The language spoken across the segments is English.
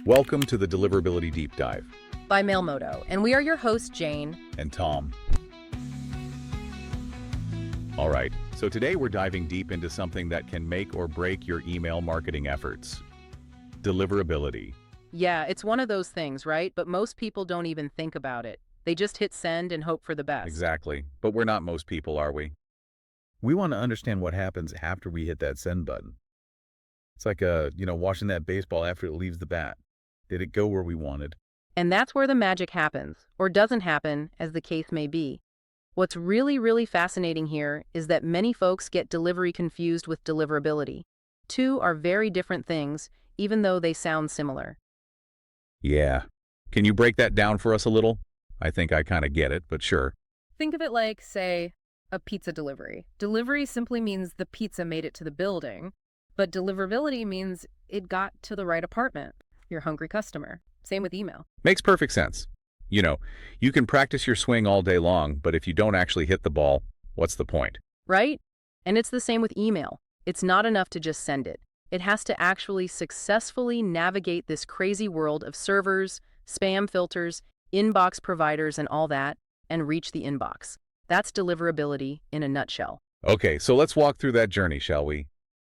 Welcome to the Deliverability Deep Dive. By Mailmodo, and we are your hosts, Jane and Tom. All right, so today we're diving deep into something that can make or break your email marketing efforts. Deliverability. Yeah, it's one of those things, right? But most people don't even think about it. They just hit send and hope for the best. Exactly, but we're not most people, are we? We want to understand what happens after we hit that send button. It's like, watching that baseball after it leaves the bat. Did it go where we wanted? And that's where the magic happens, or doesn't happen, as the case may be. What's really fascinating here is that many folks get delivery confused with deliverability. Two are very different things, even though they sound similar. Yeah. Can you break that down for us a little? I think I kind of get it, but sure. Think of it like, say, a pizza delivery. Delivery simply means the pizza made it to the building, but deliverability means it got to the right apartment, your hungry customer. Same with email. Makes perfect sense. You can practice your swing all day long, but if you don't actually hit the ball, what's the point? Right? And it's the same with email. It's not enough to just send it. It has to actually successfully navigate this crazy world of servers, spam filters, inbox providers, and all that, and reach the inbox. That's deliverability in a nutshell. Okay, so let's walk through that journey, shall we?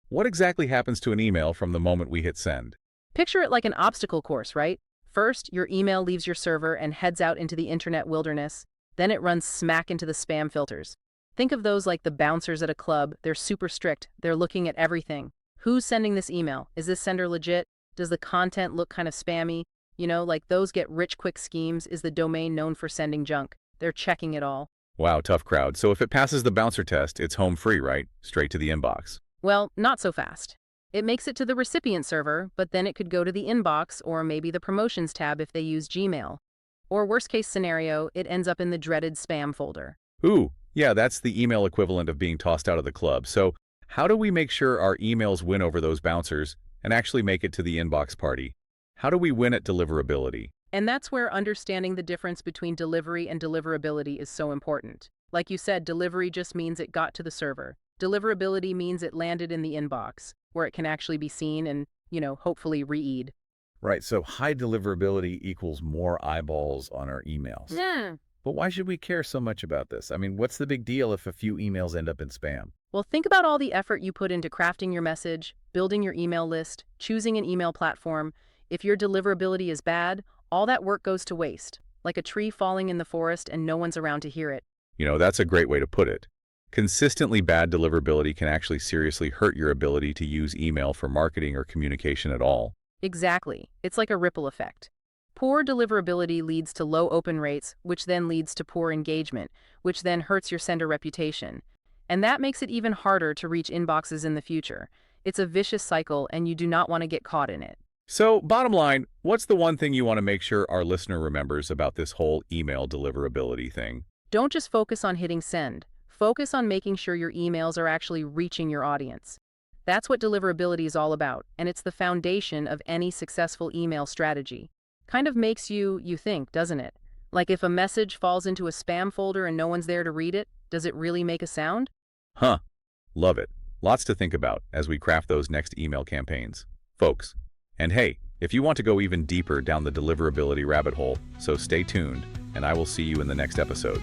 What exactly happens to an email from the moment we hit send? Picture it like an obstacle course, right? First, your email leaves your server and heads out into the internet wilderness. Then it runs smack into the spam filters. Think of those like the bouncers at a club. They're super strict. They're looking at everything. Who's sending this email? Is this sender legit? Does the content look kind of spammy? Like those get-rich-quick schemes. Is the domain known for sending junk? They're checking it all. Wow, tough crowd. So if it passes the bouncer test, it's home free, right? Straight to the inbox. Well, not so fast. It makes it to the recipient server, but then it could go to the inbox or maybe the promotions tab if they use Gmail. Or worst case scenario, it ends up in the dreaded spam folder. Ooh, yeah, that's the email equivalent of being tossed out of the club. So how do we make sure our emails win over those bouncers and actually make it to the inbox party? How do we win at deliverability? And that's where understanding the difference between delivery and deliverability is so important. Like you said, delivery just means it got to the server. Deliverability means it landed in the inbox, where it can actually be seen and, hopefully read. Right, so high deliverability equals more eyeballs on our emails. Yeah. But why should we care so much about this? I mean, what's the big deal if a few emails end up in spam? Well, think about all the effort you put into crafting your message, building your email list, choosing an email platform. If your deliverability is bad, all that work goes to waste, like a tree falling in the forest and no one's around to hear it. That's a great way to put it. Consistently bad deliverability can actually seriously hurt your ability to use email for marketing or communication at all. Exactly. It's like a ripple effect. Poor deliverability leads to low open rates, which then leads to poor engagement, which then hurts your sender reputation. And that makes it even harder to reach inboxes in the future. It's a vicious cycle, and you do not want to get caught in it. So, bottom line, what's the one thing you want to make sure our listener remembers about this whole email deliverability thing? Don't just focus on hitting send. Focus on making sure your emails are actually reaching your audience. That's what deliverability is all about, and it's the foundation of any successful email strategy. Kind of makes you think, doesn't it? Like if a message falls into a spam folder and no one's there to read it, does it really make a sound? Huh. Love it. Lots to think about as we craft those next email campaigns, folks. And hey, if you want to go even deeper down the deliverability rabbit hole, so stay tuned, and I will see you in the next episode.